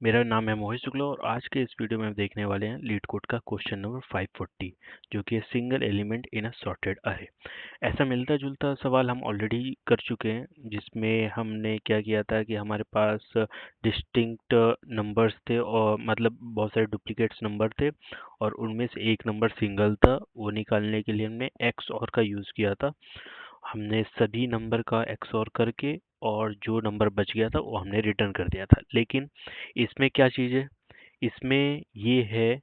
मेरा नाम है मोहित शुक्ला और आज के इस वीडियो में हम देखने वाले हैं लीड कोड का क्वेश्चन नंबर 540 जो कि है single element in a sorted अरे। ऐसा मिलता जुलता सवाल हम ऑलरेडी कर चुके हैं जिसमें हमने क्या किया था कि हमारे पास डिस्टिंक्ट नंबर्स थे और मतलब बहुत सारे डुप्लीकेट्स नंबर थे और उनमें से एक नंबर सिंगल था। वो निकालने के लिए हमने एक्स और का यूज़ किया था। हमने सभी नंबर का एक्सओर करके और जो नंबर बच गया था वो हमने रिटर्न कर दिया था। लेकिन इसमें क्या चीज़ है, इसमें ये है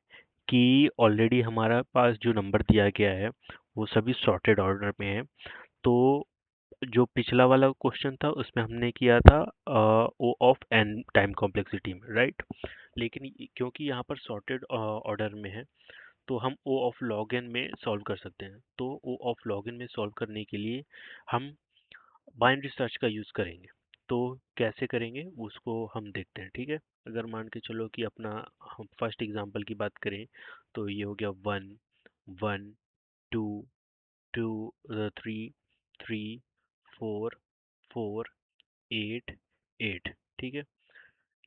कि ऑलरेडी हमारा पास जो नंबर दिया गया है वो सभी सॉर्टेड ऑर्डर में है। तो जो पिछला वाला क्वेश्चन था उसमें हमने किया था ओ ऑफ एन टाइम कॉम्प्लेक्सिटी में, राइट। लेकिन क्योंकि यहाँ पर सॉर्टेड ऑर्डर में है तो हम ओ ऑफ लॉग एन में सॉल्व कर सकते हैं। तो ओ ऑफ लॉग एन में सॉल्व करने के लिए हम बाइनरी सर्च का यूज़ करेंगे। तो कैसे करेंगे उसको हम देखते हैं, ठीक है। अगर मान के चलो कि अपना हम फर्स्ट एग्जांपल की बात करें तो ये हो गया one, one, two, two, three, three, four, four, eight, eight, ठीक है।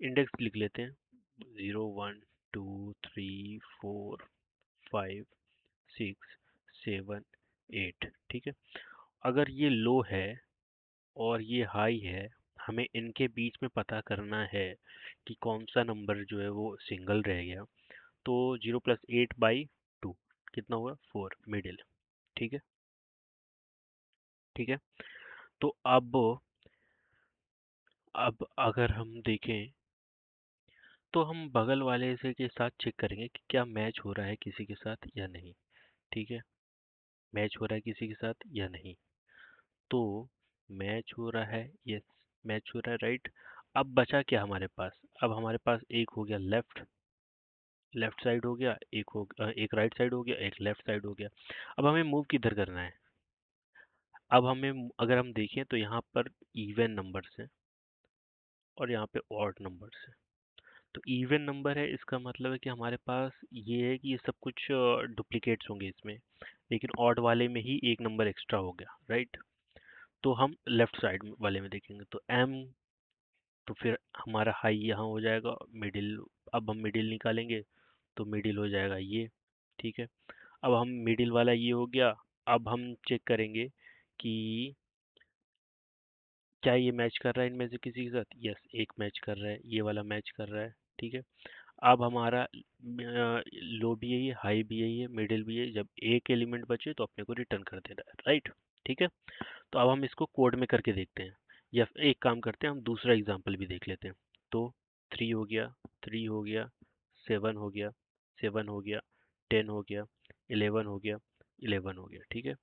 इंडेक्स लिख लेते हैं, zero, one, two, three, four, five, six, seven, eight, ठीक है। अगर ये लो है और ये हाई है, हमें इनके बीच में पता करना है कि कौन सा नंबर जो है वो सिंगल रह गया। तो 0 + 8/2 कितना हुआ, 4, मिडिल, ठीक है। ठीक है, तो अब अगर हम देखें तो हम बगल वाले से के साथ चेक करेंगे कि क्या मैच हो रहा है किसी के साथ या नहीं। ठीक है, मैच हो रहा है किसी के साथ या नहीं। तो मैच हो रहा है, यस, मैच हो रहा है, राइट। अब बचा क्या हमारे पास, अब हमारे पास एक हो गया लेफ्ट, लेफ्ट साइड हो गया, एक राइट साइड हो गया, एक लेफ्ट साइड हो गया। अब हमें मूव किधर करना है। अब अगर हम देखें तो यहाँ पर इवन नंबर्स हैं और यहाँ पे ऑड नंबर्स हैं। तो इवन नंबर है, इसका मतलब है कि हमारे पास ये है कि ये सब कुछ डुप्लीकेट्स होंगे इसमें, लेकिन ऑड वाले में ही एक नंबर एक्स्ट्रा हो गया, राइट। तो हम लेफ्ट साइड वाले में देखेंगे तो एम, तो फिर हमारा हाई यहाँ हो जाएगा, मिडिल, अब हम मिडिल निकालेंगे तो मिडिल हो जाएगा ये, ठीक है। अब हम मिडिल वाला ये हो गया। अब हम चेक करेंगे कि क्या ये मैच कर रहा है इनमें से किसी के साथ। यस, एक मैच कर रहा है, ये वाला मैच कर रहा है, ठीक है। अब हमारा लो भी यही है, हाई भी यही है, मिडिल भी है। जब एक एलिमेंट बचे तो अपने को रिटर्न कर देना है, राइट। ठीक है, तो अब हम इसको कोड में करके देखते हैं, या फिर एक काम करते हैं, हम दूसरा एग्जांपल भी देख लेते हैं। तो थ्री हो गया, थ्री हो गया, सेवन हो गया, सेवन हो गया, टेन हो गया, इलेवन हो गया, इलेवन हो गया, ठीक है।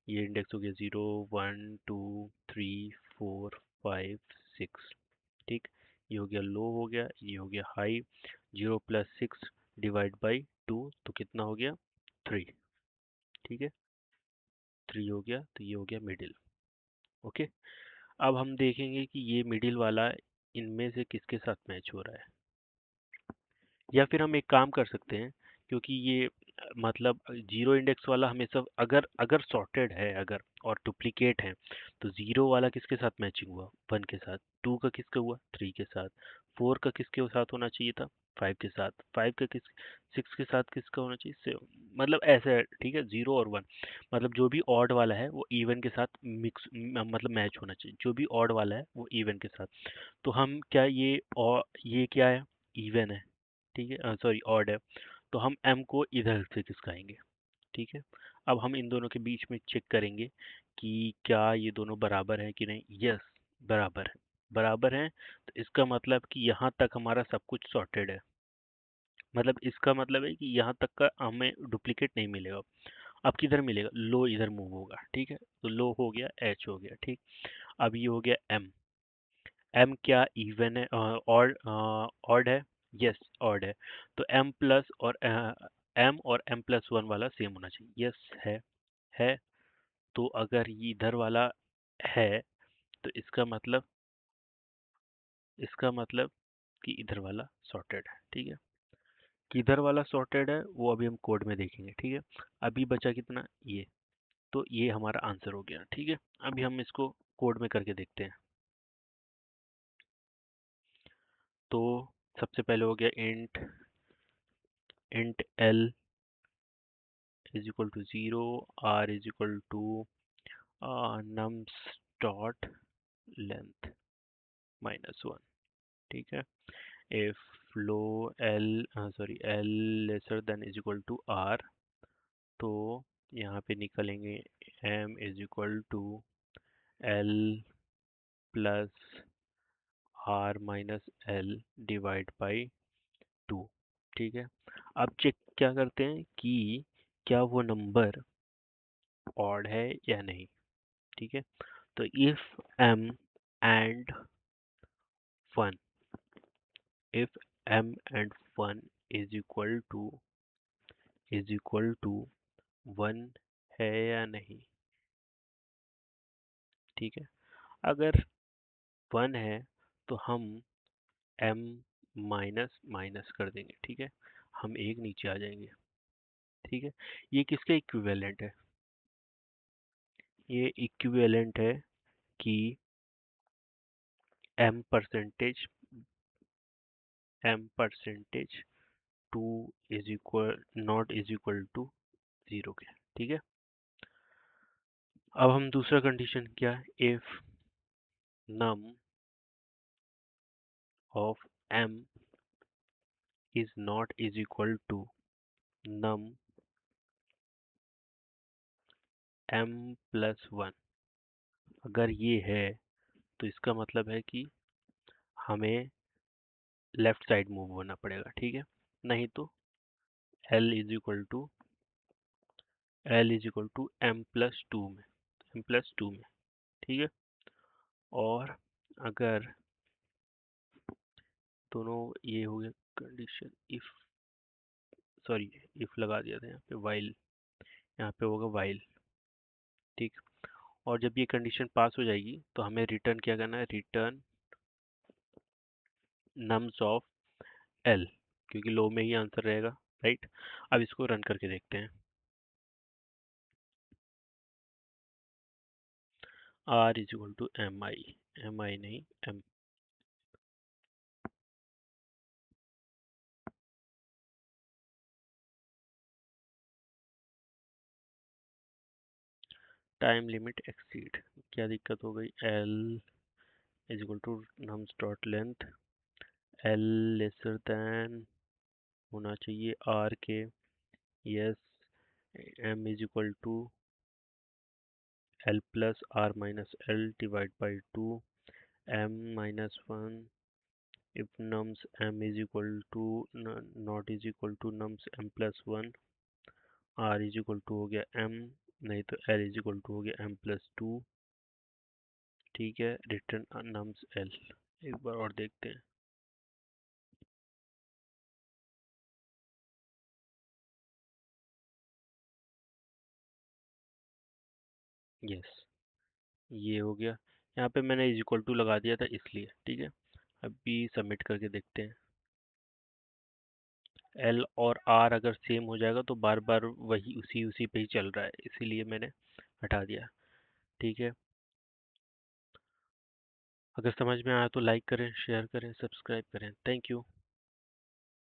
ये इंडेक्स हो गया zero, one, two, three, four, five, six, ठीक। ये हो गया लो हो गया, ये हो गया हाई। 0 + 6 डिवाइड बाई 2 तो कितना हो गया, थ्री, ठीक है। थ्री हो गया तो ये हो गया मिडिल, ओके। अब हम देखेंगे कि ये मिडिल वाला इनमें से किसके साथ मैच हो रहा है। या फिर हम एक काम कर सकते हैं, क्योंकि ये मतलब जीरो इंडेक्स वाला हमेशा, अगर अगर सॉर्टेड है अगर और डुप्लीकेट है, तो जीरो वाला किसके साथ मैचिंग हुआ, वन के साथ। टू का किसका हुआ, थ्री के साथ। फोर का किसके साथ होना चाहिए था, फाइव के साथ। फाइव का किस, सिक्स के साथ किसका होना चाहिए, सेवन। मतलब ऐसे है, ठीक है। जीरो और वन, मतलब जो भी ऑड वाला है वो इवन के साथ मिक्स, मतलब मैच होना चाहिए। जो भी ऑड वाला है वो इवन के साथ। तो हम क्या, ये और ये क्या है, इवन है, ठीक है, सॉरी ऑड है। तो हम m को इधर से खिसकाएंगे, ठीक है। अब हम इन दोनों के बीच में चेक करेंगे कि क्या ये दोनों बराबर हैं कि नहीं। यस, बराबर है, बराबर हैं। तो इसका मतलब कि यहाँ तक हमारा सब कुछ सॉर्टेड है। मतलब इसका मतलब है कि यहाँ तक का हमें डुप्लीकेट नहीं मिलेगा। अब किधर मिलेगा, लो इधर मूव होगा, ठीक है। तो लो हो गया, एच हो गया, ठीक। अब ये हो गया एम। एम क्या इवन है, ऑड, ऑड है। यस, ऑड है। तो एम और m+1 वाला सेम होना चाहिए। यस, है। तो अगर ये इधर वाला है तो इसका मतलब कि इधर वाला सॉर्टेड है, ठीक है। किधर वाला सॉर्टेड है वो अभी हम कोड में देखेंगे, ठीक है। अभी बचा कितना, ये। तो ये हमारा आंसर हो गया, ठीक है। अभी हम इसको कोड में करके देखते हैं। तो सबसे पहले हो गया int L is equal to 0, R is equal to nums dot length -1। ठीक है। If low L lesser than is equal to R, तो यहाँ पे निकलेंगे m is equal to L plus are minus L divide by 2। ठीक है। अब check क्या करते हैं कि क्या वो नंबर ऑड है या नहीं। ठीक है। तो if m and 1, if m and 1 is equal to 1 है या नहीं। ठीक है। अगर 1 है तो हम m माइनस माइनस कर देंगे। ठीक है। हम एक नीचे आ जाएंगे। ठीक है। ये किसके इक्विवेलेंट है? ये इक्विवेलेंट है कि m percentage 2 is equal not is equal to 0 के। ठीक है। अब हम दूसरा कंडीशन क्या है, if num of m is not is equal to num m plus 1। अगर ये है तो इसका मतलब है कि हमें लेफ्ट साइड मूव होना पड़ेगा। ठीक है। नहीं तो l is equal to m+2 में। ठीक है। और अगर दोनों ये हो गया कंडीशन, इफ सॉरी इफ लगा दिया था यहाँ पे वाइल, यहाँ पे होगा वाइल। ठीक। और जब ये कंडीशन पास हो जाएगी तो हमें रिटर्न क्या करना है, रिटर्न नम्स ऑफ एल, क्योंकि लो में ही आंसर रहेगा। राइट। अब इसको रन करके देखते हैं। R is equal to m i नहीं एम। टाइम लिमिट एक्सीड, क्या दिक्कत हो गई, l is equal to nums dot length, l lesser than होना चाहिए आर के। Yes. M is equal to L plus are minus L divide by 2, m-1। if nums m is equal to not is equal to nums m+1, r is equal to हो गया m, नहीं तो l is equal to हो गया m+2। ठीक है। Return nums l। एक बार और देखते हैं। यस, ये हो गया। यहाँ पे मैंने इज इक्वल टू लगा दिया था इसलिए। ठीक है। अभी सबमिट करके देखते हैं। एल और आर अगर सेम हो जाएगा तो बार बार वही उसी उसी पे ही चल रहा है, इसीलिए मैंने हटा दिया। ठीक है। अगर समझ में आया तो लाइक करें, शेयर करें, सब्सक्राइब करें। Thank you.